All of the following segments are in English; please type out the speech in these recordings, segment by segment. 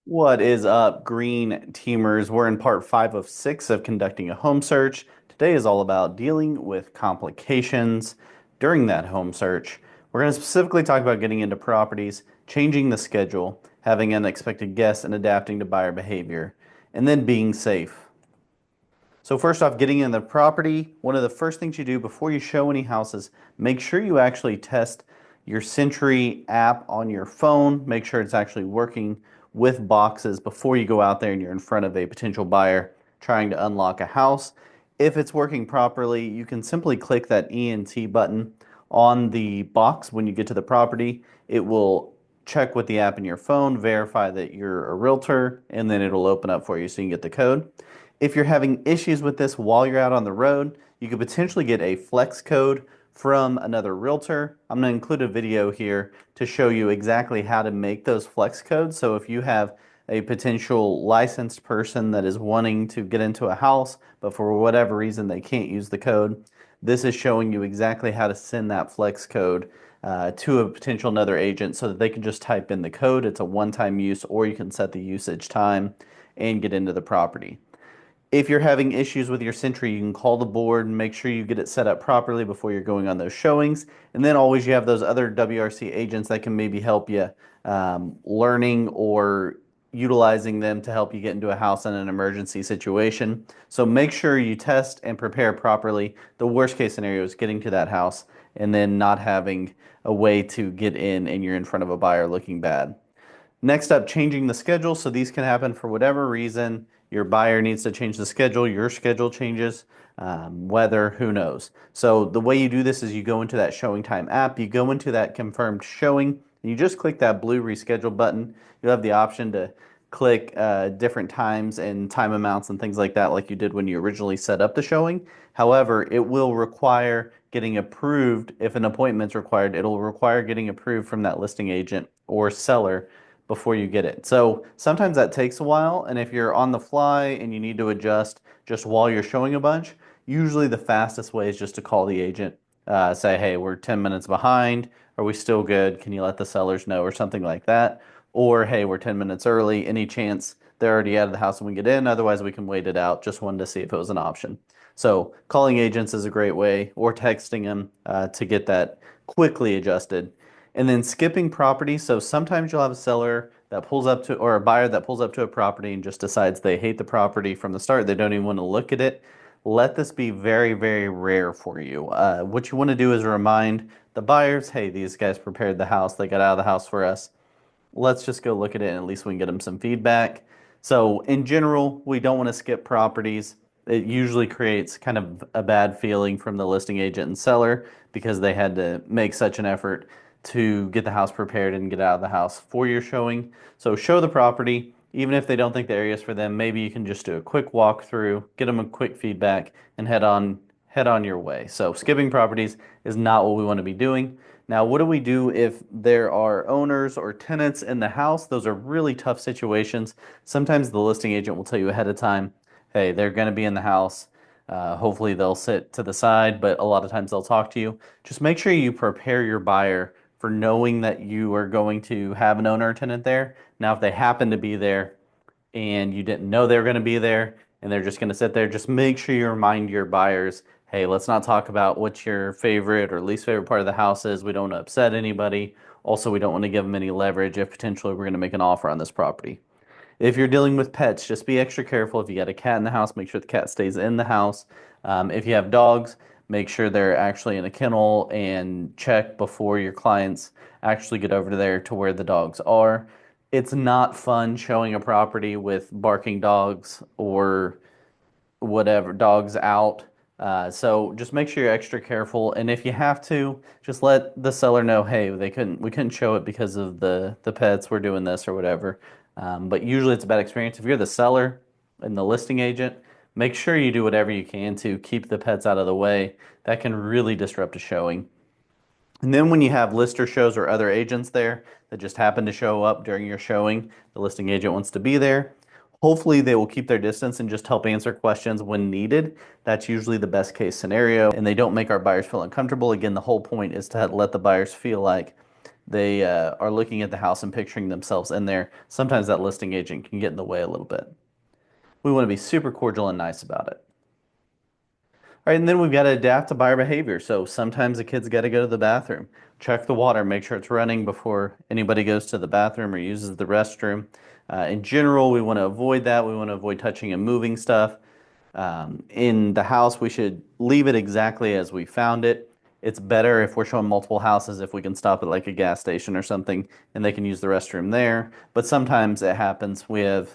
What is up, Green Teamers? We're in part 5 of 6 of conducting a home search. Today is all about dealing with complications during that home search. We're going to specifically talk about getting into properties, changing the schedule, having unexpected guests, and adapting to buyer behavior, and then being safe. So first off, getting in the property, one of the first things you do before you show any houses, make sure you actually test your Century app on your phone. Make sure it's actually working with boxes before you go out there and you're in front of a potential buyer trying to unlock a house. If it's working properly, you can simply click that ENT button on the box when you get to the property. It will check with the app in your phone, verify that you're a realtor, and then it'll open up for you so you can get the code. If you're having issues with this while you're out on the road, you could potentially get a flex code from another realtor. I'm going to include a video here to show you exactly how to make those flex codes. So if you have a potential licensed person that is wanting to get into a house, but for whatever reason they can't use the code, this is showing you exactly how to send that flex code to a potential another agent so that they can just type in the code. It's a one-time use, or you can set the usage time and get into the property. If you're having issues with your Century, you can call the board and make sure you get it set up properly before you're going on those showings. And then always you have those other WRC agents that can maybe help you learning or utilizing them to help you get into a house in an emergency situation. So make sure you test and prepare properly. The worst case scenario is getting to that house and then not having a way to get in and you're in front of a buyer looking bad. Next up, changing the schedule. So these can happen for whatever reason. Your buyer needs to change the schedule, your schedule changes, weather, who knows. So the way you do this is you go into that showing time app, you go into that confirmed showing, and you just click that blue reschedule button. You'll have the option to click different times and time amounts and things like that, like you did when you originally set up the showing. However, it will require getting approved. If an appointment's required, it'll require getting approved from that listing agent or seller before you get it. So sometimes that takes a while, and if you're on the fly and you need to adjust just while you're showing a bunch, usually the fastest way is just to call the agent, say, hey, we're 10 minutes behind. Are we still good? Can you let the sellers know, or something like that? Or, hey, we're 10 minutes early. Any chance they're already out of the house when we get in? Otherwise, we can wait it out. Just wanted to see if it was an option. So calling agents is a great way, or texting them to get that quickly adjusted. And then skipping property. So sometimes you'll have a seller that pulls up to, or a buyer that pulls up to a property and just decides they hate the property from the start. They don't even want to look at it. Let this be very, very rare for you. What you want to do is remind the buyers, hey, these guys prepared the house. They got out of the house for us. Let's just go look at it and at least we can get them some feedback. So in general, we don't want to skip properties. It usually creates kind of a bad feeling from the listing agent and seller because they had to make such an effort to get the house prepared and get out of the house for your showing. So show the property, even if they don't think the area is for them, maybe you can just do a quick walkthrough, get them a quick feedback, and head on your way. So skipping properties is not what we want to be doing. Now, what do we do if there are owners or tenants in the house? Those are really tough situations. Sometimes the listing agent will tell you ahead of time, hey, they're going to be in the house. Hopefully they'll sit to the side, but a lot of times they'll talk to you. Just make sure you prepare your buyer for knowing that you are going to have an owner or tenant there. Now, if they happen to be there and you didn't know they were going to be there and they're just going to sit there, just make sure you remind your buyers, hey, let's not talk about what your favorite or least favorite part of the house is. We don't want to upset anybody. Also, we don't want to give them any leverage if potentially we're going to make an offer on this property. If you're dealing with pets, just be extra careful. If you got a cat in the house, make sure the cat stays in the house. If you have dogs, make sure they're actually in a kennel and check before your clients actually get over there to where the dogs are. It's not fun showing a property with barking dogs or whatever, dogs out. So just make sure you're extra careful. And if you have to, just let the seller know, hey, we couldn't show it because of the pets. We're doing this or whatever. But usually it's a bad experience. If you're the seller and the listing agent, make sure you do whatever you can to keep the pets out of the way. That can really disrupt a showing. And then when you have lister shows or other agents there that just happen to show up during your showing, the listing agent wants to be there. Hopefully they will keep their distance and just help answer questions when needed. That's usually the best case scenario, and they don't make our buyers feel uncomfortable. Again, the whole point is to let the buyers feel like they are looking at the house and picturing themselves in there. Sometimes that listing agent can get in the way a little bit. We want to be super cordial and nice about it. All right, and then we've got to adapt to buyer behavior. So sometimes the kids got to go to the bathroom, check the water, make sure it's running before anybody goes to the bathroom or uses the restroom. In general, we want to avoid that. We want to avoid touching and moving stuff. In the house, we should leave it exactly as we found it. It's better if we're showing multiple houses if we can stop at like a gas station or something and they can use the restroom there. But sometimes it happens. We have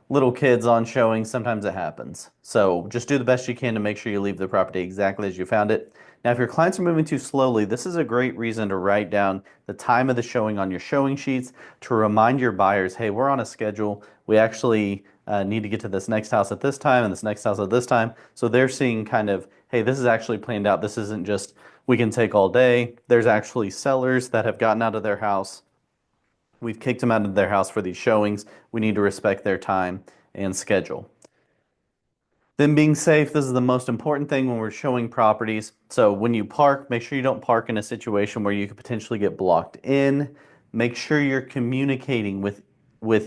little kids on showing, sometimes it happens. So just do the best you can to make sure you leave the property exactly as you found it. Now, if your clients are moving too slowly, this is a great reason to write down the time of the showing on your showing sheets to remind your buyers, hey, we're on a schedule. We actually need to get to this next house at this time and this next house at this time. So they're seeing kind of, hey, this is actually planned out. This isn't just we can take all day. There's actually sellers that have gotten out of their house. We've kicked them out of their house for these showings. We need to respect their time and schedule. Then being safe, this is the most important thing when we're showing properties. So when you park, make sure you don't park in a situation where you could potentially get blocked in. Make sure you're communicating with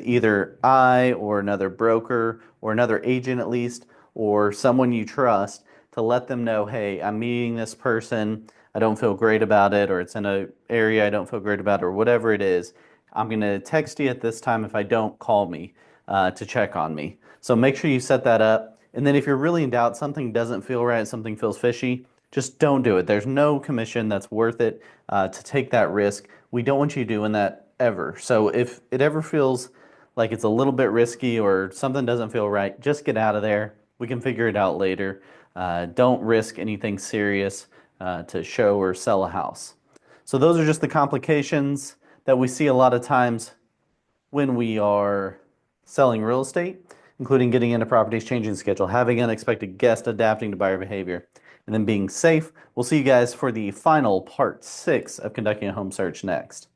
either I or another broker or another agent at least, or someone you trust to let them know, hey, I'm meeting this person. I don't feel great about it, or it's in an area I don't feel great about, or whatever it is. I'm going to text you at this time if I don't, call me to check on me. So make sure you set that up. And then if you're really in doubt, something doesn't feel right, something feels fishy, just don't do it. There's no commission that's worth it to take that risk. We don't want you doing that ever. So if it ever feels like it's a little bit risky or something doesn't feel right, just get out of there. We can figure it out later. Don't risk anything serious to show or sell a house. So those are just the complications that we see a lot of times when we are selling real estate, including getting into properties, changing the schedule, having unexpected guests, adapting to buyer behavior, and then being safe. We'll see you guys for the final part 6 of conducting a home search next.